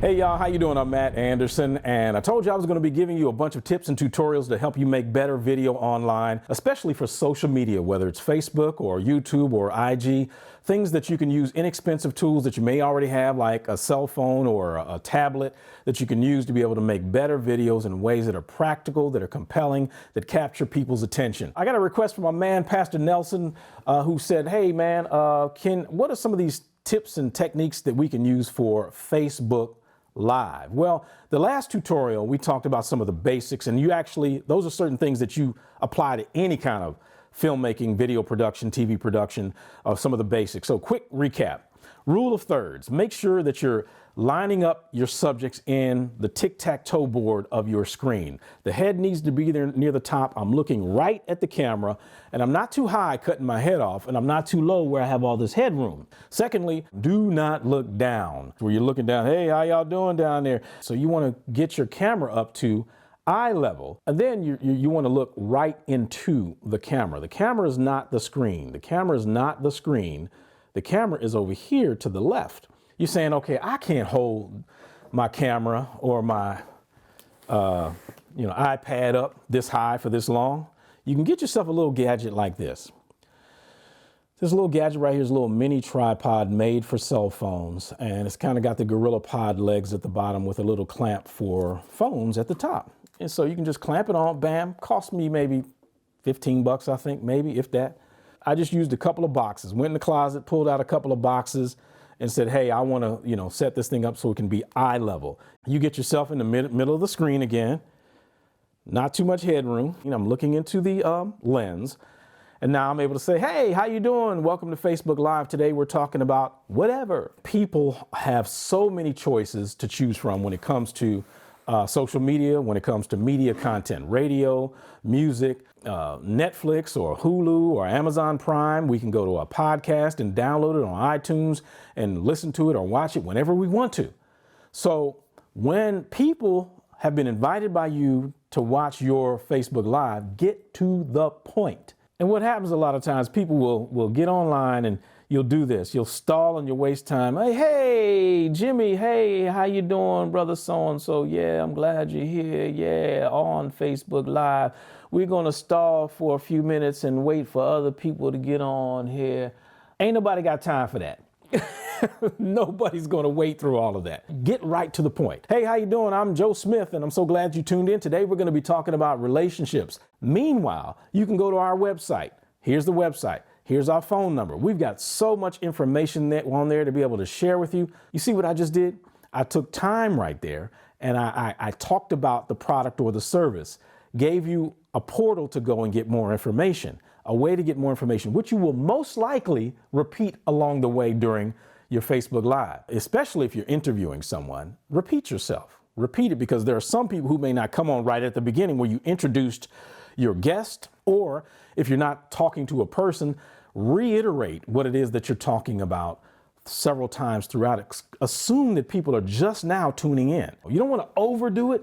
Hey y'all, how you doing? I'm Matt Anderson, and I told you I was going to be giving you a bunch of tips and tutorials to help you make better video online, especially for social media, whether it's Facebook or YouTube or IG, things that you can use, inexpensive tools that you may already have, like a cell phone or a tablet that you can use to be able to make better videos in ways that are practical, that are compelling, that capture people's attention. I got a request from my man, Pastor Nelson, who said, hey man, what are some of these tips and techniques that we can use for Facebook Live? Well, the last tutorial we talked about some of the basics, and those are certain things that you apply to any kind of filmmaking, video production, TV production, some of the basics. So quick recap. Rule of thirds. Make sure that you're lining up your subjects in the tic-tac-toe board of your screen. The head needs to be there near the top. I'm looking right at the camera, and I'm not too high cutting my head off, and I'm not too low where I have all this headroom. Secondly, do not look down where you're looking down. Hey, how y'all doing down there? So you want to get your camera up to eye level, and then you want to look right into the camera. The camera is not the screen. The camera is not the screen. The camera is over here to the left. You're saying, okay, I can't hold my camera or my iPad up this high for this long. You can get yourself a little gadget like this. This little gadget right here is a little mini tripod made for cell phones, and it's kind of got the Gorilla Pod legs at the bottom with a little clamp for phones at the top. And so you can just clamp it on, bam, cost me maybe 15 bucks, I think, maybe, if that. I just used a couple of boxes, went in the closet, pulled out a couple of boxes and said, hey, I want to, set this thing up so it can be eye level. You get yourself in the middle of the screen again, not too much headroom. I'm looking into the lens, and now I'm able to say, hey, how you doing? Welcome to Facebook Live. Today we're talking about whatever. People have so many choices to choose from when it comes to social media, when it comes to media content, radio, music, Netflix or Hulu or Amazon Prime. We can go to a podcast and download it on iTunes and listen to it or watch it whenever we want to. So when people have been invited by you to watch your Facebook Live, get to the point. And what happens a lot of times, people will get online and you'll do this. You'll stall on your waste time. Hey, Jimmy, hey, how you doing, brother so-and-so? Yeah, I'm glad you're here. Yeah, on Facebook Live. We're going to stall for a few minutes and wait for other people to get on here. Ain't nobody got time for that. Nobody's going to wait through all of that. Get right to the point. Hey, how you doing? I'm Joe Smith, and I'm so glad you tuned in. Today, we're going to be talking about relationships. Meanwhile, you can go to our website. Here's the website. Here's our phone number. We've got so much information on there to be able to share with you. You see what I just did? I took time right there, and I talked about the product or the service, gave you a portal to go and get more information, a way to get more information, which you will most likely repeat along the way during your Facebook Live, especially if you're interviewing someone. Repeat yourself. Repeat it, because there are some people who may not come on right at the beginning where you introduced your guest, or if you're not talking to a person, reiterate what it is that you're talking about several times throughout it. Assume that people are just now tuning in. You don't want to overdo it,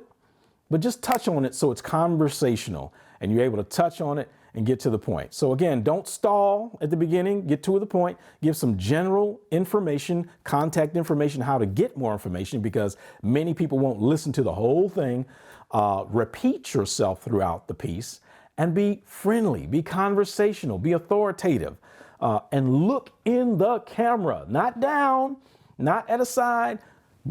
but just touch on it so it's conversational and you're able to touch on it and get to the point. So again, don't stall at the beginning, get to the point, give some general information, contact information, how to get more information, because many people won't listen to the whole thing. Repeat yourself throughout the piece and be friendly, be conversational, be authoritative, and look in the camera, not down, not at a side.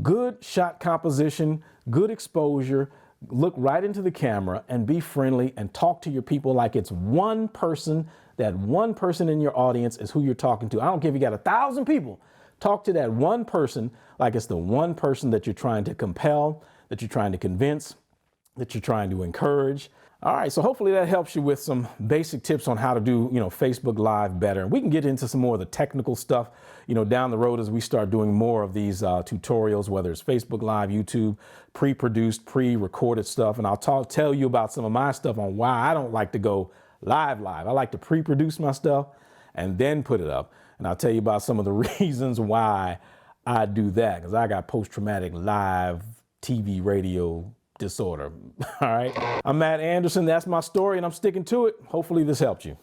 Good shot composition, good exposure. Look right into the camera and be friendly and talk to your people like it's one person. That one person in your audience is who you're talking to. I don't care if you got 1,000 people. Talk to that one person like it's the one person that you're trying to compel, that you're trying to convince, that you're trying to encourage. All right, so hopefully that helps you with some basic tips on how to do, Facebook Live better. And we can get into some more of the technical stuff, down the road as we start doing more of these tutorials, whether it's Facebook Live, YouTube, pre-produced, pre-recorded stuff. And I'll tell you about some of my stuff on why I don't like to go live. I like to pre-produce my stuff and then put it up. And I'll tell you about some of the reasons why I do that, because I got post-traumatic live TV, radio disorder. All right. I'm Matt Anderson. That's my story, and I'm sticking to it. Hopefully this helped you.